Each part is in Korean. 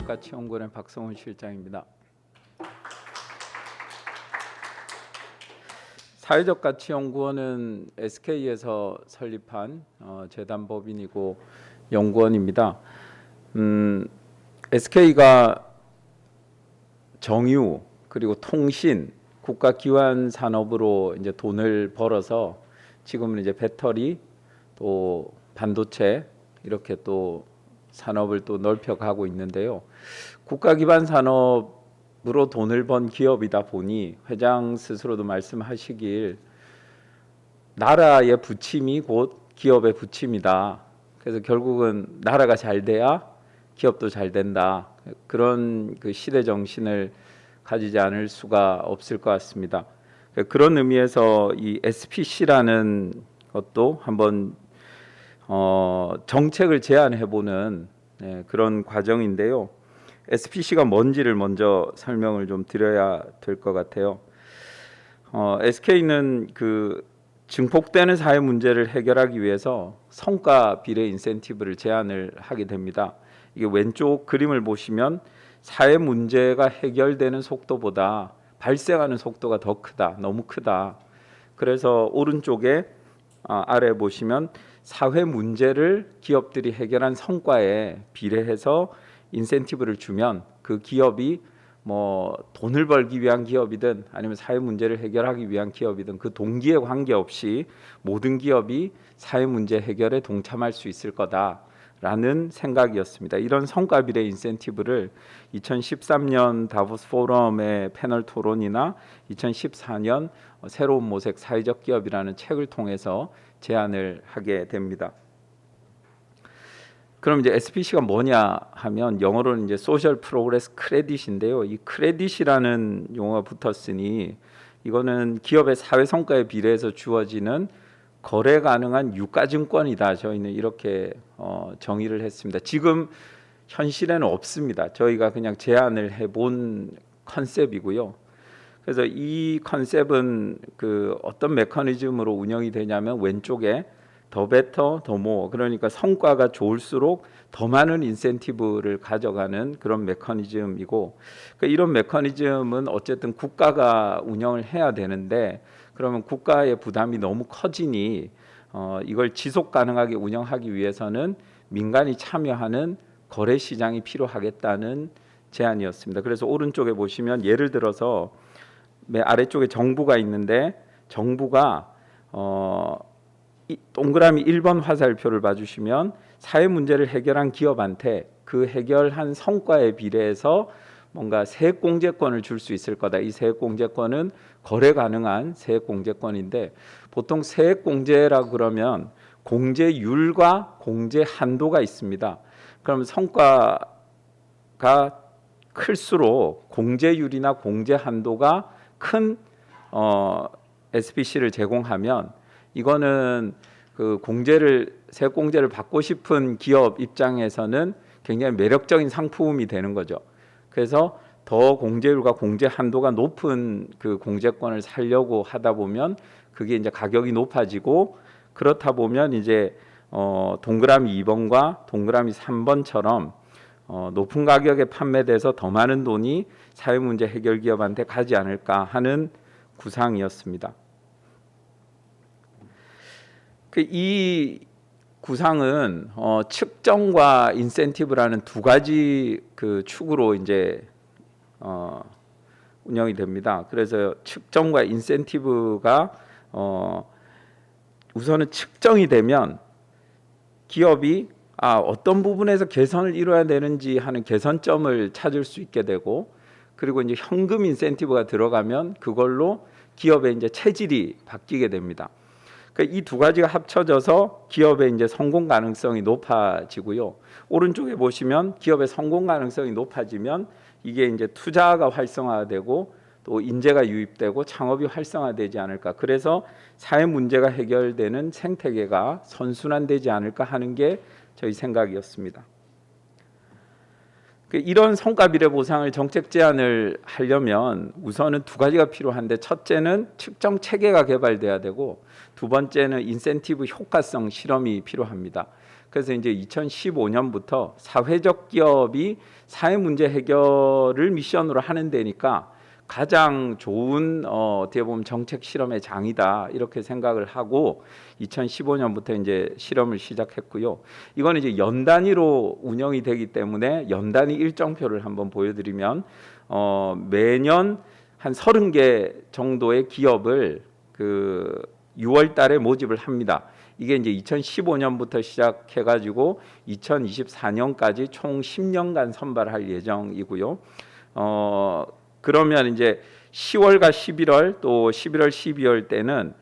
사회적가치연구원의 박성훈 실장입니다. 사회적가치연구원은 SK에서 설립한 재단법인이고 연구원입니다. SK가 정유 그리고 통신, 국가기관 산업으로 이제 돈을 벌어서 지금은 이제 배터리 또 반도체 이렇게 또 산업을 또 넓혀가고 있는데요. 국가기반 산업으로 돈을 번 기업이다 보니 회장 스스로도 말씀하시길 나라의 부침이 곧 기업의 부침이다. 그래서 결국은 나라가 잘 돼야 기업도 잘 된다. 그런 그 시대 정신을 가지지 않을 수가 없을 것 같습니다. 그런 의미에서 이 SPC라는 것도 한번 정책을 제안해보는 그런 과정인데요. SPC가 뭔지를 먼저 설명을 좀 드려야 될 것 같아요. SK는 그 증폭되는 사회 문제를 해결하기 위해서 성과 비례 인센티브를 제안을 하게 됩니다. 이게 왼쪽 그림을 보시면 사회 문제가 해결되는 속도보다 발생하는 속도가 더 크다, 너무 크다. 그래서 오른쪽에 아래 보시면 사회 문제를 기업들이 해결한 성과에 비례해서 인센티브를 주면 그 기업이 뭐 돈을 벌기 위한 기업이든 아니면 사회 문제를 해결하기 위한 기업이든 그 동기에 관계없이 모든 기업이 사회 문제 해결에 동참할 수 있을 거다라는 생각이었습니다. 이런 성과 비례 인센티브를 2013년 다보스 포럼의 패널 토론이나 2014년 새로운 모색 사회적 기업이라는 책을 통해서 제안을 하게 됩니다. 그럼 이제 SPC가 뭐냐 하면 영어로는 이제 소셜 프로그레스 크레딧인데요. 이 크레딧이라는 용어가 붙었으니 이거는 기업의 사회 성과에 비례해서 주어지는 거래 가능한 유가증권이다. 저희는 이렇게 정의를 했습니다. 지금 현실에는 없습니다. 저희가 그냥 제안을 해본 컨셉이고요. 그래서 이 컨셉은 그 어떤 메커니즘으로 운영이 되냐면 왼쪽에 더 베터 더 모어, 그러니까 성과가 좋을수록 더 많은 인센티브를 가져가는 그런 메커니즘이고, 그러니까 이런 메커니즘은 어쨌든 국가가 운영을 해야 되는데 그러면 국가의 부담이 너무 커지니 이걸 지속 가능하게 운영하기 위해서는 민간이 참여하는 거래 시장이 필요하겠다는 제안이었습니다. 그래서 오른쪽에 보시면 예를 들어서 맨 아래쪽에 정부가 있는데 정부가 이 동그라미 1번 화살표를 봐주시면 사회 문제를 해결한 기업한테 그 해결한 성과에 비례해서 뭔가 세액공제권을 줄 수 있을 거다. 이 세액공제권은 거래 가능한 세액공제권인데 보통 세액공제라고 그러면 공제율과 공제 한도가 있습니다. 그럼 성과가 클수록 공제율이나 공제 한도가 큰 SPC를 제공하면 이거는 그 세액공제를 받고 싶은 기업 입장에서는 굉장히 매력적인 상품이 되는 거죠. 그래서 더 공제율과 공제 한도가 높은 그 공제권을 살려고 하다 보면 그게 이제 가격이 높아지고, 그렇다 보면 이제 동그라미 2번과 동그라미 3번처럼 높은 가격에 판매돼서 더 많은 돈이 사회문제 해결 기업한테 가지 않을까 하는 구상이었습니다. 이 구상은 측정과 인센티브라는 두 가지 그 축으로 이제 운영이 됩니다. 그래서 측정과 인센티브가 우선은 측정이 되면 기업이 어떤 부분에서 개선을 이뤄야 되는지 하는 개선점을 찾을 수 있게 되고, 그리고 이제 현금 인센티브가 들어가면 그걸로 기업의 이제 체질이 바뀌게 됩니다. 그러니까 이 두 가지가 합쳐져서 기업의 이제 성공 가능성이 높아지고요. 오른쪽에 보시면 기업의 성공 가능성이 높아지면 이게 이제 투자가 활성화되고 또 인재가 유입되고 창업이 활성화되지 않을까. 그래서 사회 문제가 해결되는 생태계가 선순환되지 않을까 하는 게 저희 생각이었습니다. 이런 성과 비례 보상을 정책 제안을 하려면 우선은 두 가지가 필요한데, 첫째는 측정 체계가 개발돼야 되고 두 번째는 인센티브 효과성 실험이 필요합니다. 그래서 이제 2015년부터 사회적 기업이 사회 문제 해결을 미션으로 하는 데니까 가장 좋은 어떻게 보면 정책 실험의 장이다 이렇게 생각을 하고 2015년부터 이제 실험을 시작했고요. 이건 이제 연 단위로 운영이 되기 때문에 연 단위 일정표를 한번 보여드리면 매년 한 30개 정도의 기업을 그 6월 달에 모집을 합니다. 이게 이제 2015년부터 시작해가지고 2024년까지 총 10년간 선발할 예정이고요. 그러면 이제 10월과 11월 또 11월, 12월 때는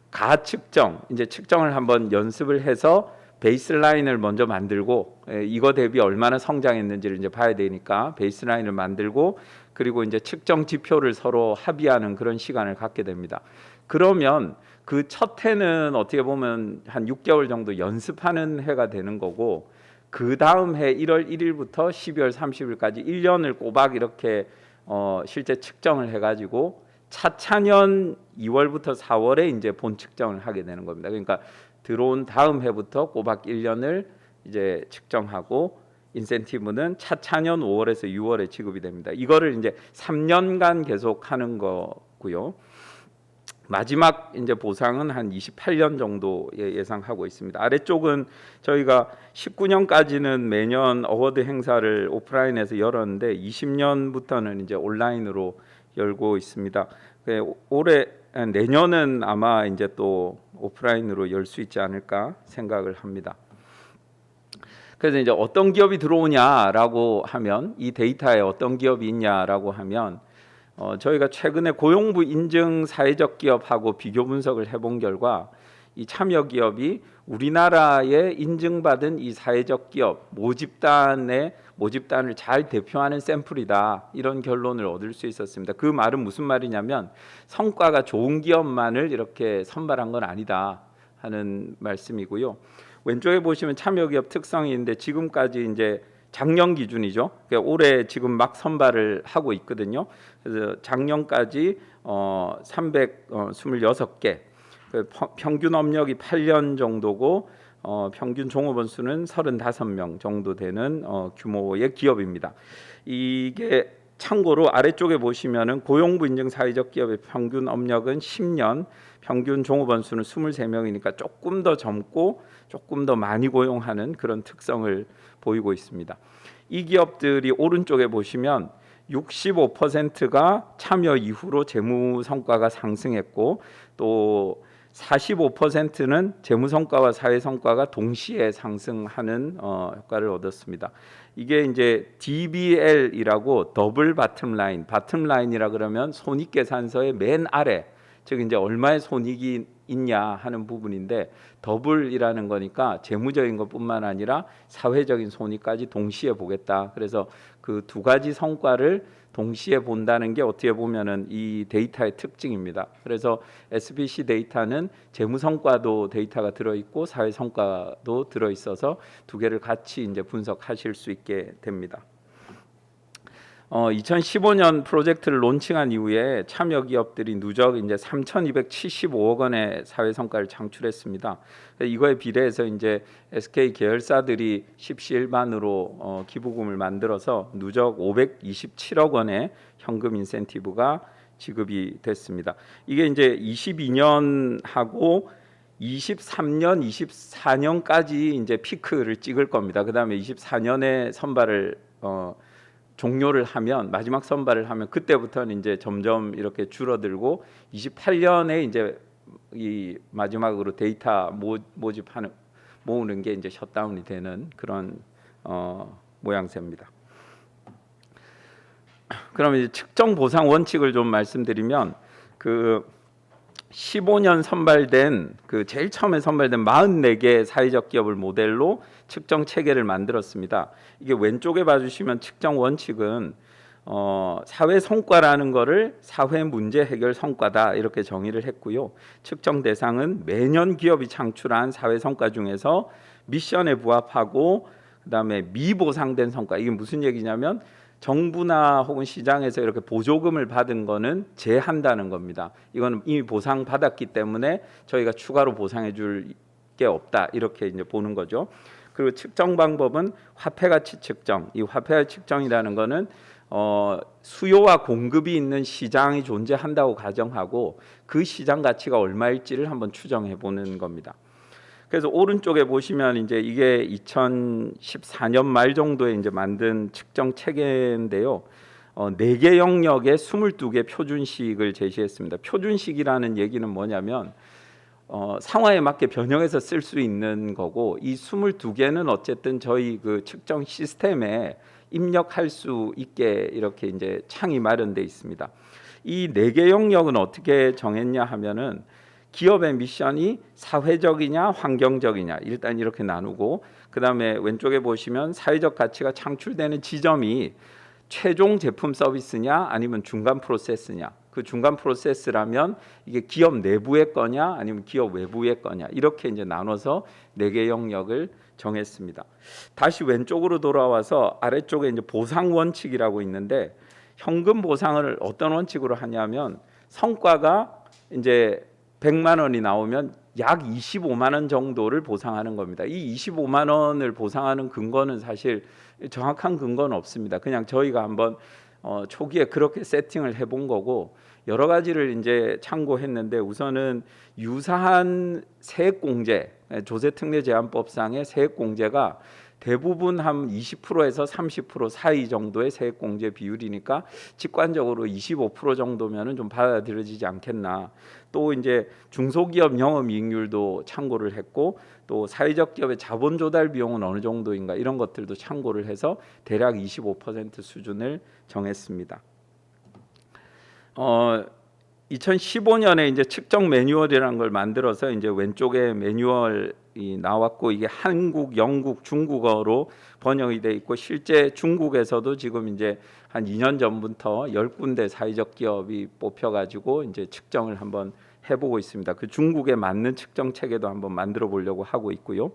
가측정, 이제 측정을 한번 연습을 해서 베이스라인을 먼저 만들고 이거 대비 얼마나 성장했는지를 이제 봐야 되니까 베이스라인을 만들고 그리고 이제 측정 지표를 서로 합의하는 그런 시간을 갖게 됩니다. 그러면 그 첫 해는 어떻게 보면 한 6개월 정도 연습하는 해가 되는 거고 그 다음 해 1월 1일부터 12월 30일까지 1년을 꼬박 이렇게 실제 측정을 해가지고 차차년 2월부터 4월에 이제 본 측정을 하게 되는 겁니다. 그러니까 들어온 다음 해부터 꼬박 1년을 이제 측정하고 인센티브는 차차년 5월에서 6월에 지급이 됩니다. 이거를 이제 3년간 계속 하는 거고요. 마지막 이제 보상은 한 28년 정도 예상하고 있습니다. 아래쪽은 저희가 19년까지는 매년 어워드 행사를 오프라인에서 열었는데 20년부터는 이제 온라인으로 열고 있습니다. 올해 내년은 아마 이제 또 오프라인으로 열 수 있지 않을까 생각을 합니다. 그래서 이제 어떤 기업이 들어오냐라고 하면 이 데이터에 어떤 기업이 있냐라고 하면 저희가 최근에 고용부 인증 사회적 기업하고 비교 분석을 해본 결과 이 참여 기업이 우리나라에 인증받은 이 사회적 기업 모집단을 잘 대표하는 샘플이다 이런 결론을 얻을 수 있었습니다. 그 말은 무슨 말이냐면 성과가 좋은 기업만을 이렇게 선발한 건 아니다 하는 말씀이고요. 왼쪽에 보시면 참여 기업 특성이 있는데 지금까지 이제 작년 기준이죠. 그러니까 올해 지금 막 선발을 하고 있거든요. 그래서 작년까지 326개, 평균 업력이 8년 정도고 평균 종업원 수는 35명 정도 되는 규모의 기업입니다. 이게 참고로 아래쪽에 보시면은 고용부 인증 사회적 기업의 평균 업력은 10년, 평균 종업원 수는 23명이니까 조금 더 젊고 조금 더 많이 고용하는 그런 특성을 보이고 있습니다. 이 기업들이 오른쪽에 보시면 65%가 참여 이후로 재무 성과가 상승했고 또 45%는 재무 성과와 사회 성과가 동시에 상승하는 효과를 얻었습니다. 이게 이제 DBL이라고 더블 바텀 라인, 바텀 라인이라 그러면 손익계산서의 맨 아래, 즉 이제 얼마의 손익이 있냐 하는 부분인데 더블이라는 거니까 재무적인 것뿐만 아니라 사회적인 손익까지 동시에 보겠다. 그래서 그 두 가지 성과를 동시에 본다는 게 어떻게 보면은 이 데이터의 특징입니다. 그래서 SBC 데이터는 재무 성과도 데이터가 들어 있고 사회 성과도 들어 있어서 두 개를 같이 이제 분석하실 수 있게 됩니다. 2015년 프로젝트를 론칭한 이후에 참여 기업들이 누적 이제 3,275억 원의 사회 성과를 창출했습니다. 이거에 비례해서 이제 SK 계열사들이 십시일반으로 기부금을 만들어서 누적 527억 원의 현금 인센티브가 지급이 됐습니다. 이게 이제 22년하고 23년, 24년까지 이제 피크를 찍을 겁니다. 그다음에 24년에 선발을 종료를 하면 마지막 선발을 하면 그때부터는 이제 점점 이렇게 줄어들고 28년에 이제 이 마지막으로 데이터 모집하는 모으는 게 이제 셧다운이 되는 그런 모양새입니다. 그러면 이제 측정 보상 원칙을 좀 말씀드리면 그 15년 선발된 그 제일 처음에 선발된 44개 사회적 기업을 모델로 측정 체계를 만들었습니다. 이게 왼쪽에 봐주시면 측정 원칙은 사회 성과라는 거를 사회 문제 해결 성과다 이렇게 정의를 했고요. 측정 대상은 매년 기업이 창출한 사회 성과 중에서 미션에 부합하고 그다음에 미보상된 성과. 이게 무슨 얘기냐면 정부나 혹은 시장에서 이렇게 보조금을 받은 거는 제한다는 겁니다. 이거는 이미 보상 받았기 때문에 저희가 추가로 보상해 줄 게 없다 이렇게 이제 보는 거죠. 그리고 측정 방법은 화폐가치 측정. 이 화폐가치 측정이라는 거는 수요와 공급이 있는 시장이 존재한다고 가정하고 그 시장 가치가 얼마일지를 한번 추정해 보는 겁니다. 그래서 오른쪽에 보시면 이제 이게 2014년 말 정도에 이제 만든 측정 체계인데요. 4개 영역에 22개 표준식을 제시했습니다. 표준식이라는 얘기는 뭐냐면 상황에 맞게 변형해서 쓸 수 있는 거고, 이 22개는 어쨌든 저희 그 측정 시스템에 입력할 수 있게 이렇게 이제 창이 마련돼 있습니다. 이 4개 영역은 어떻게 정했냐 하면은 기업의 미션이 사회적이냐 환경적이냐 일단 이렇게 나누고, 그다음에 왼쪽에 보시면 사회적 가치가 창출되는 지점이 최종 제품 서비스냐 아니면 중간 프로세스냐, 그 중간 프로세스라면 이게 기업 내부의 거냐 아니면 기업 외부의 거냐, 이렇게 이제 나눠서 4개 영역을 정했습니다. 다시 왼쪽으로 돌아와서 아래쪽에 이제 보상 원칙이라고 있는데, 현금 보상을 어떤 원칙으로 하냐면 성과가 이제 100만 원이 나오면 약 25만 원 정도를 보상하는 겁니다. 이 25만 원을 보상하는 근거는 사실 정확한 근거는 없습니다. 그냥 저희가 한번 초기에 그렇게 세팅을 해본 거고, 여러 가지를 이제 참고했는데, 우선은 유사한 세액공제, 조세특례제한법상의 세액공제가 대부분 한 20%에서 30% 사이 정도의 세액공제 비율이니까 직관적으로 25% 정도면은 좀 받아들여지지 않겠나. 또 이제 중소기업 영업이익률도 참고를 했고, 또 사회적 기업의 자본 조달 비용은 어느 정도인가, 이런 것들도 참고를 해서 대략 25% 수준을 정했습니다. 2015년에 이제 측정 매뉴얼이라는 걸 만들어서 이제 왼쪽에 매뉴얼이 나왔고, 이게 한국, 영국, 중국어로 번역이 돼 있고, 실제 중국에서도 지금 이제 한 2년 전부터 10군데 사회적 기업이 뽑혀가지고 이제 측정을 한번 해보고 있습니다. 그 중국에 맞는 측정 체계도 한번 만들어 보려고 하고 있고요.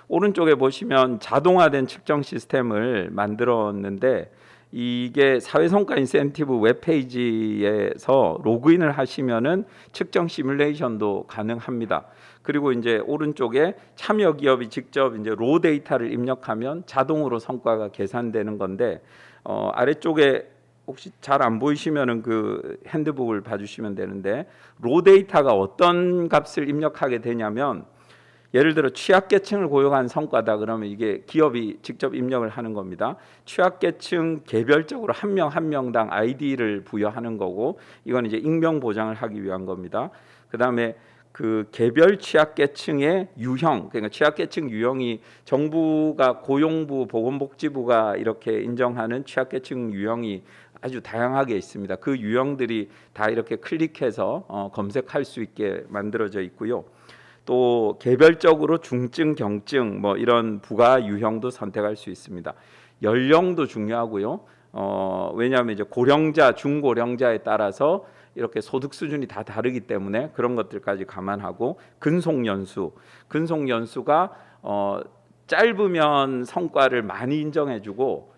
오른쪽에 보시면 자동화된 측정 시스템을 만들었는데, 이게 사회성과 인센티브 웹페이지에서 로그인을 하시면은 측정 시뮬레이션도 가능합니다. 그리고 이제 오른쪽에 참여 기업이 직접 이제 로 데이터를 입력하면 자동으로 성과가 계산되는 건데, 아래쪽에 혹시 잘 안 보이시면은 그 핸드북을 봐주시면 되는데, 로 데이터가 어떤 값을 입력하게 되냐면, 예를 들어 취약계층을 고용한 성과다 그러면 이게 기업이 직접 입력을 하는 겁니다. 취약계층 개별적으로 한 명 한 명당 아이디를 부여하는 거고, 이건 이제 익명 보장을 하기 위한 겁니다. 그다음에 그 개별 취약계층의 유형, 그러니까 취약계층 유형이 정부가 고용부, 보건복지부가 이렇게 인정하는 취약계층 유형이 아주 다양하게 있습니다. 그 유형들이 다 이렇게 클릭해서 검색할 수 있게 만들어져 있고요. 또 개별적으로 중증, 경증 뭐 이런 부가 유형도 선택할 수 있습니다. 연령도 중요하고요. 왜냐하면 이제 고령자, 중고령자에 따라서 이렇게 소득 수준이 다 다르기 때문에 그런 것들까지 감안하고, 근속 연수가 짧으면 성과를 많이 인정해주고,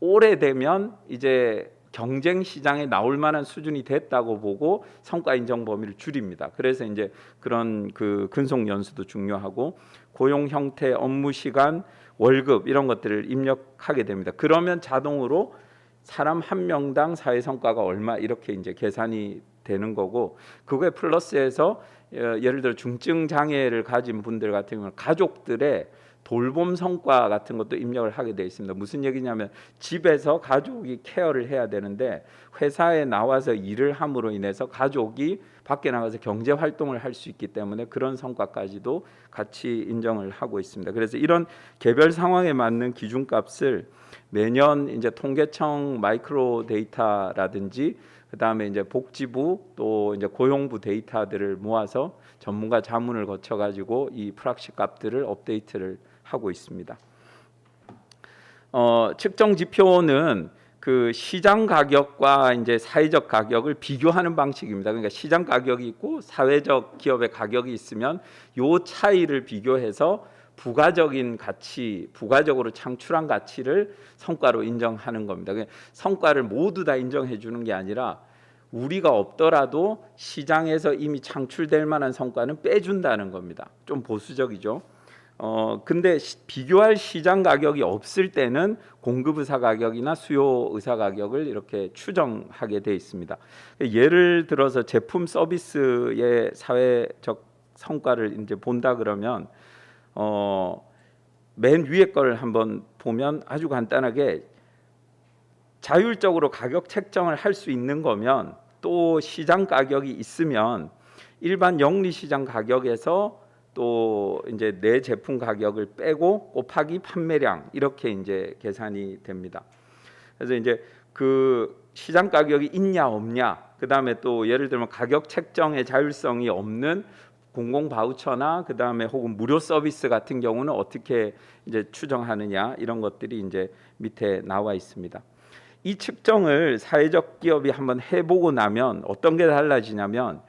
오래되면 이제 경쟁 시장에 나올 만한 수준이 됐다고 보고 성과 인정 범위를 줄입니다. 그래서 이제 그런 그 근속 연수도 중요하고, 고용 형태, 업무 시간, 월급 이런 것들을 입력하게 됩니다. 그러면 자동으로 사람 한 명당 사회 성과가 얼마 이렇게 이제 계산이 되는 거고, 그거에 플러스해서 예를 들어 중증 장애를 가진 분들 같은 경우는 가족들의 돌봄 성과 같은 것도 입력을 하게 돼 있습니다. 무슨 얘기냐면 집에서 가족이 케어를 해야 되는데 회사에 나와서 일을 함으로 인해서 가족이 밖에 나가서 경제 활동을 할 수 있기 때문에 그런 성과까지도 같이 인정을 하고 있습니다. 그래서 이런 개별 상황에 맞는 기준값을 매년 이제 통계청 마이크로 데이터라든지 그다음에 이제 복지부 또 이제 고용부 데이터들을 모아서 전문가 자문을 거쳐 가지고 이 프락시 값들을 업데이트를 하고 있습니다. 측정 지표는 그 시장 가격과 이제 사회적 가격을 비교하는 방식입니다. 그러니까 시장 가격이 있고 사회적 기업의 가격이 있으면 요 차이를 비교해서 부가적인 가치, 부가적으로 창출한 가치를 성과로 인정하는 겁니다. 성과를 모두 다 인정해 주는 게 아니라 우리가 없더라도 시장에서 이미 창출될 만한 성과는 빼준다는 겁니다. 좀 보수적이죠. 근데 비교할 시장 가격이 없을 때는 공급 의사 가격이나 수요 의사 가격을 이렇게 추정하게 돼 있습니다. 예를 들어서 제품 서비스의 사회적 성과를 이제 본다 그러면 맨 위에 걸 한번 보면 아주 간단하게 자율적으로 가격 책정을 할 수 있는 거면 또 시장 가격이 있으면 일반 영리 시장 가격에서 또 이제 내 제품 가격을 빼고 곱하기 판매량 이렇게 이제 계산이 됩니다. 그래서 이제 그 시장 가격이 있냐 없냐, 그다음에 또 예를 들면 가격 책정의 자율성이 없는 공공 바우처나 그다음에 혹은 무료 서비스 같은 경우는 어떻게 이제 추정하느냐, 이런 것들이 이제 밑에 나와 있습니다. 이 측정을 사회적 기업이 한번 해보고 나면 어떤 게 달라지냐면,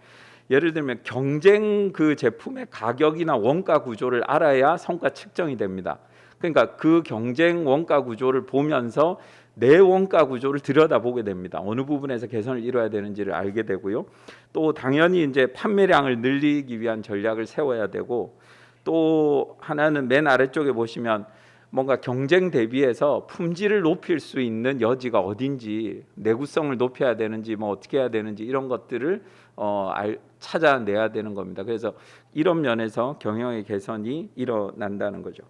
예를 들면 경쟁 그 제품의 가격이나 원가 구조를 알아야 성과 측정이 됩니다. 그러니까 그 경쟁 원가 구조를 보면서 내 원가 구조를 들여다보게 됩니다. 어느 부분에서 개선을 이뤄야 되는지를 알게 되고요. 또 당연히 이제 판매량을 늘리기 위한 전략을 세워야 되고, 또 하나는 맨 아래쪽에 보시면 뭔가 경쟁 대비해서 품질을 높일 수 있는 여지가 어딘지, 내구성을 높여야 되는지 뭐 어떻게 해야 되는지 이런 것들을 찾아내야 되는 겁니다. 그래서 이런 면에서 경영의 개선이 일어난다는 거죠.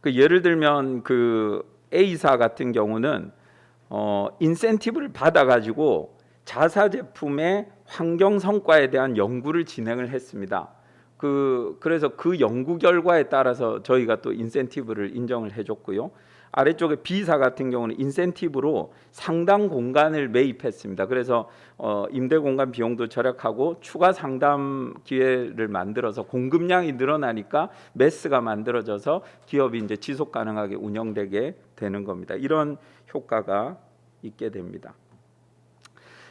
그 예를 들면 그 A사 같은 경우는 인센티브를 받아가지고 자사 제품의 환경 성과에 대한 연구를 진행을 했습니다. 그래서 그 연구 결과에 따라서 저희가 또 인센티브를 인정을 해줬고요. 아래쪽에 B사 같은 경우는 인센티브로 상담 공간을 매입했습니다. 그래서 임대 공간 비용도 절약하고 추가 상담 기회를 만들어서 공급량이 늘어나니까 매스가 만들어져서 기업이 이제 지속 가능하게 운영되게 되는 겁니다. 이런 효과가 있게 됩니다.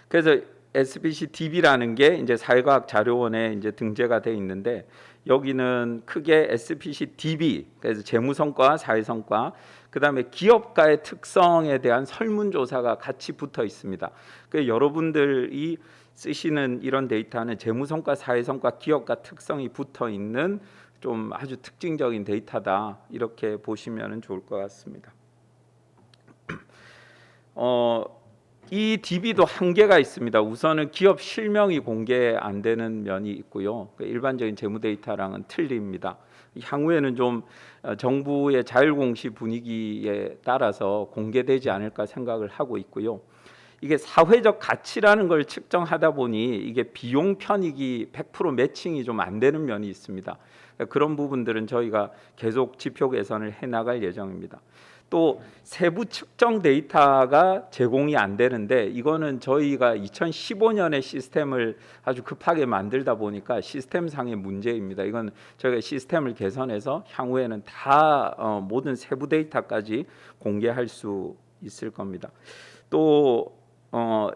그래서 SPC DB라는 게 이제 사회과학 자료원에 이제 등재가 돼 있는데, 여기는 크게 SPC DB, 그래서 재무성과 사회성과, 그다음에 기업가의 특성에 대한 설문조사가 같이 붙어 있습니다. 그래서 여러분들이 쓰시는 이런 데이터는 재무성과, 사회성과, 기업가 특성이 붙어 있는 좀 아주 특징적인 데이터다, 이렇게 보시면 좋을 것 같습니다. 이 DB도 한계가 있습니다. 우선은 기업 실명이 공개 안 되는 면이 있고요. 일반적인 재무 데이터랑은 틀립니다. 향후에는 좀 정부의 자율공시 분위기에 따라서 공개되지 않을까 생각을 하고 있고요. 이게 사회적 가치라는 걸 측정하다 보니 이게 비용 편익이 100% 매칭이 좀 안 되는 면이 있습니다. 그런 부분들은 저희가 계속 지표 개선을 해나갈 예정입니다. 또 세부 측정 데이터가 제공이 안 되는데, 이거는 저희가 2015년에 시스템을 아주 급하게 만들다 보니까 시스템상의 문제입니다. 이건 저희가 시스템을 개선해서 향후에는 다 모든 세부 데이터까지 공개할 수 있을 겁니다. 또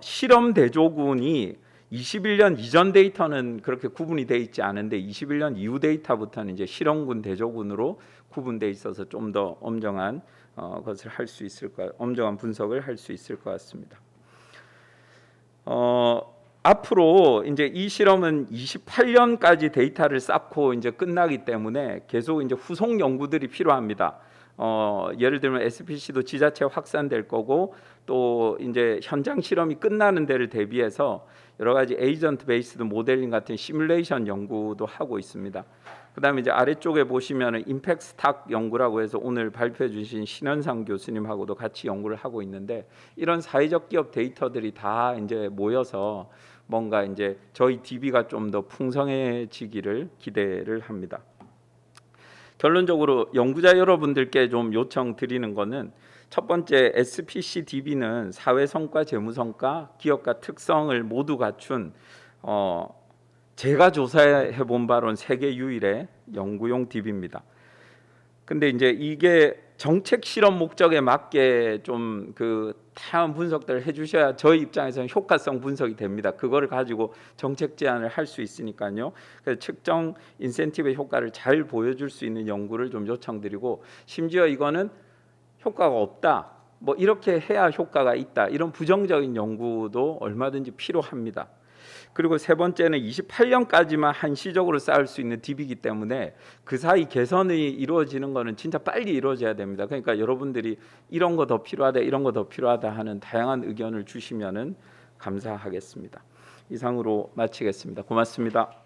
실험 대조군이 21년 이전 데이터는 그렇게 구분이 돼 있지 않은데 21년 이후 데이터부터는 이제 실험군 대조군으로 구분돼 있어서 좀 더 엄정한 것을 할 수 있을 엄정한 분석을 할 수 있을 것 같습니다. 앞으로 이제 이 실험은 28년까지 데이터를 쌓고 이제 끝나기 때문에 계속 이제 후속 연구들이 필요합니다. 예를 들면 SPC도 지자체 확산될 거고, 또 이제 현장 실험이 끝나는 데를 대비해서 여러 가지 에이전트 베이스드 모델링 같은 시뮬레이션 연구도 하고 있습니다. 그다음에 이제 아래쪽에 보시면은 임팩트 스탁 연구라고 해서 오늘 발표해 주신 신현상 교수님하고도 같이 연구를 하고 있는데, 이런 사회적 기업 데이터들이 다 이제 모여서 뭔가 이제 저희 DB가 좀 더 풍성해지기를 기대를 합니다. 결론적으로 연구자 여러분들께 좀 요청드리는 거는, 첫 번째 SPC DB는 사회 성과, 재무 성과, 기업가 특성을 모두 갖춘 제가 조사해 본 바로는 세계 유일의 연구용 DB입니다. 근데 이제 이게 정책 실험 목적에 맞게 좀 그 다양한 분석들을 해주셔야 저희 입장에서는 효과성 분석이 됩니다. 그거를 가지고 정책 제안을 할 수 있으니까요. 그래서 측정 인센티브의 효과를 잘 보여줄 수 있는 연구를 좀 요청드리고, 심지어 이거는 효과가 없다, 뭐 이렇게 해야 효과가 있다, 이런 부정적인 연구도 얼마든지 필요합니다. 그리고 세 번째는 28년까지만 한시적으로 쌓을 수 있는 DB이기 때문에 그 사이 개선이 이루어지는 거는 진짜 빨리 이루어져야 됩니다. 그러니까 여러분들이 이런 거 더 필요하다, 이런 거 더 필요하다 하는 다양한 의견을 주시면은 감사하겠습니다. 이상으로 마치겠습니다. 고맙습니다.